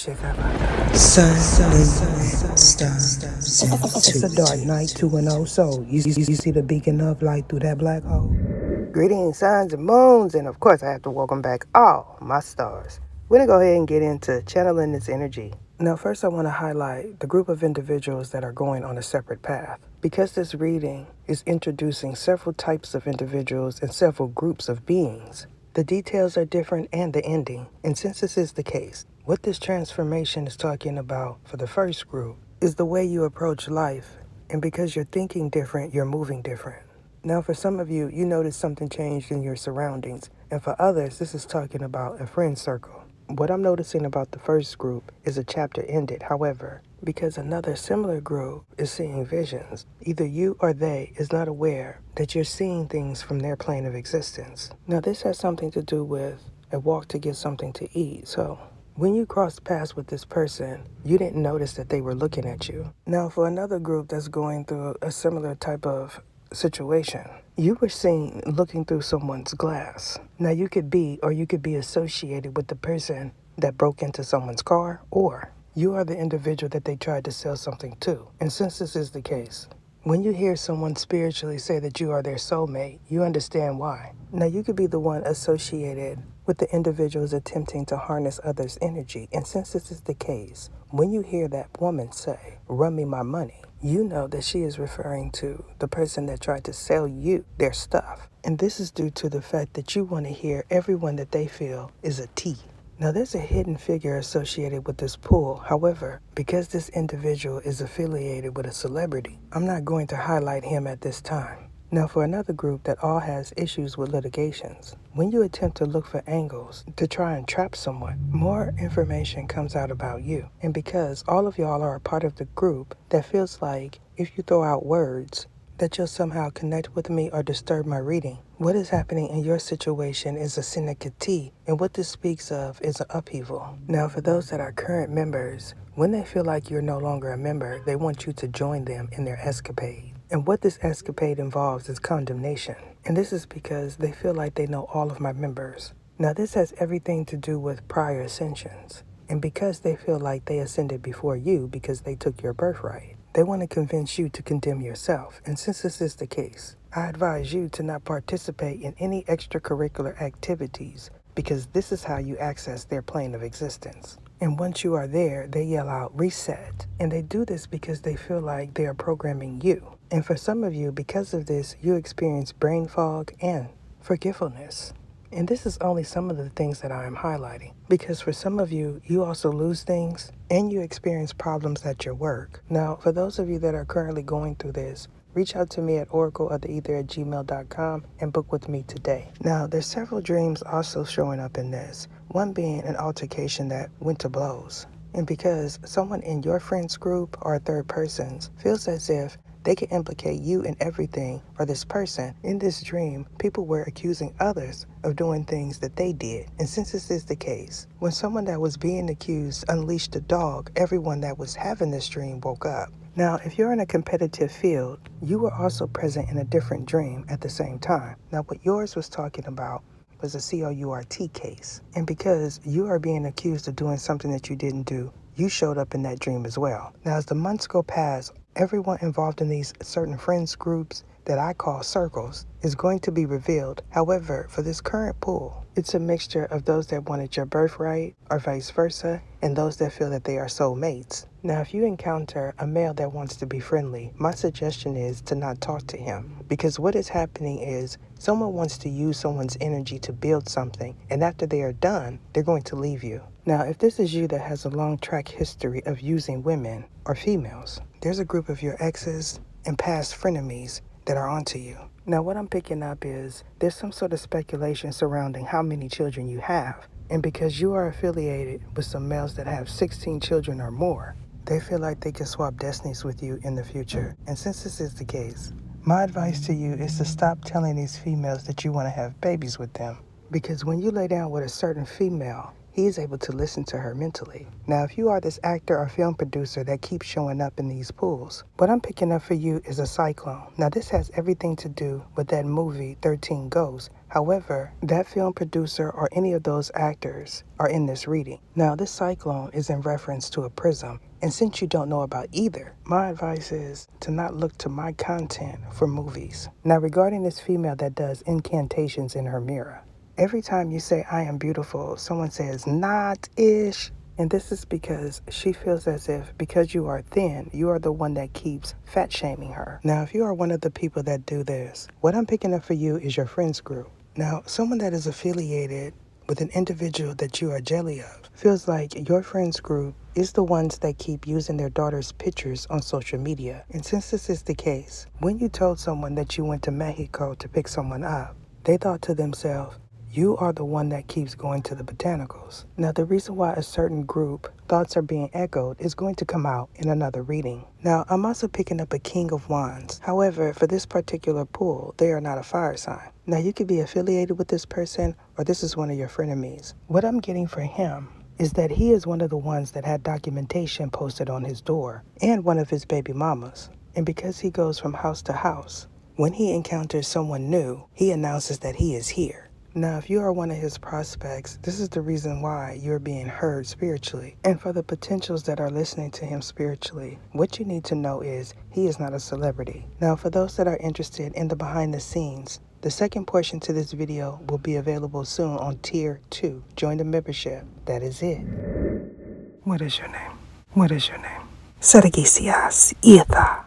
Sun, moon, stars, It's a dark night, 2-0, so you see the beacon of light through that black hole. Greetings, suns and moons, and of course I have to welcome back all my stars. We're going to go ahead and get into channeling this energy. Now, first I want to highlight the group of individuals that are going on a separate path. Because this reading is introducing several types of individuals and several groups of beings, the details are different and the ending. And since this is the case, what this transformation is talking about for the first group is the way you approach life. And because you're thinking different, you're moving different. Now, for some of you, you notice something changed in your surroundings. And for others, this is talking about a friend circle. What I'm noticing about the first group is a chapter ended. However, because another similar group is seeing visions, either you or they is not aware that you're seeing things from their plane of existence. Now, this has something to do with a walk to get something to eat. So, when you crossed paths with this person, you didn't notice that they were looking at you. Now, for another group that's going through a similar type of situation, you were seen looking through someone's glass. Now, you could be or you could be associated with the person that broke into someone's car, or you are the individual that they tried to sell something to. And since this is the case, when you hear someone spiritually say that you are their soulmate, you understand why. Now, you could be the one associated with the individuals attempting to harness others' energy. And since this is the case, when you hear that woman say, "Run me my money," you know that she is referring to the person that tried to sell you their stuff. And this is due to the fact that you want to hear everyone that they feel is a T. Now, there's a hidden figure associated with this pool. However, because this individual is affiliated with a celebrity, I'm not going to highlight him at this time. Now, for another group that all has issues with litigations, when you attempt to look for angles to try and trap someone, more information comes out about you. And because all of y'all are a part of the group that feels like if you throw out words, that you'll somehow connect with me or disturb my reading. What is happening in your situation is a synecdoche, and what this speaks of is an upheaval. Now, for those that are current members, when they feel like you're no longer a member, they want you to join them in their escapade. And what this escapade involves is condemnation. And this is because they feel like they know all of my members. Now, this has everything to do with prior ascensions. And because they feel like they ascended before you because they took your birthright, they want to convince you to condemn yourself. And since this is the case, I advise you to not participate in any extracurricular activities because this is how you access their plane of existence. And once you are there, they yell out reset. And they do this because they feel like they are programming you. And for some of you, because of this, you experience brain fog and forgetfulness. And this is only some of the things that I am highlighting. Because for some of you, you also lose things and you experience problems at your work. Now, for those of you that are currently going through this, reach out to me at oracleoftheether@gmail.com and book with me today. Now, there's several dreams also showing up in this. One being an altercation that went to blows. And because someone in your friends group or third persons feels as if they can implicate you in everything or this person. In this dream, people were accusing others of doing things that they did. And since this is the case, when someone that was being accused unleashed a dog, everyone that was having this dream woke up. Now, if you're in a competitive field, you were also present in a different dream at the same time. Now, what yours was talking about was a COURT case. And because you are being accused of doing something that you didn't do, you showed up in that dream as well. Now, as the months go past, everyone involved in these certain friends groups that I call circles is going to be revealed. However, for this current pool, it's a mixture of those that wanted your birthright or vice versa, and those that feel that they are soulmates. Now, if you encounter a male that wants to be friendly, my suggestion is to not talk to him. Because what is happening is someone wants to use someone's energy to build something, and after they are done, they're going to leave you. Now, if this is you that has a long track history of using women or females, there's a group of your exes and past frenemies that are onto you. Now, what I'm picking up is there's some sort of speculation surrounding how many children you have. And because you are affiliated with some males that have 16 children or more, they feel like they can swap destinies with you in the future. And since this is the case, my advice to you is to stop telling these females that you want to have babies with them. Because when you lay down with a certain female, he is able to listen to her mentally. Now, if you are this actor or film producer that keeps showing up in these pools, what I'm picking up for you is a cyclone. Now, this has everything to do with that movie 13 Ghosts, However, that film producer or any of those actors are in this reading. Now, this cyclone is in reference to a prism, and since you don't know about either, my advice is to not look to my content for movies. Now, regarding this female that does incantations in her mirror, every time you say, I am beautiful, someone says, not-ish. And this is because she feels as if because you are thin, you are the one that keeps fat shaming her. Now, if you are one of the people that do this, what I'm picking up for you is your friends group. Now, someone that is affiliated with an individual that you are jelly of feels like your friends group is the ones that keep using their daughter's pictures on social media. And since this is the case, when you told someone that you went to Mexico to pick someone up, they thought to themselves, you are the one that keeps going to the botanicals. Now, the reason why a certain group thoughts are being echoed is going to come out in another reading. Now, I'm also picking up a King of Wands. However, for this particular pull, they are not a fire sign. Now, you could be affiliated with this person, or this is one of your frenemies. What I'm getting for him is that he is one of the ones that had documentation posted on his door, and one of his baby mamas. And because he goes from house to house, when he encounters someone new, he announces that he is here. Now, if you are one of his prospects, this is the reason why you're being heard spiritually. And for the potentials that are listening to him spiritually, what you need to know is he is not a celebrity. Now, for those that are interested in the behind the scenes, the second portion to this video will be available soon on Tier 2. Join the membership. That is it. What is your name? What is your name? Saragisias Etha.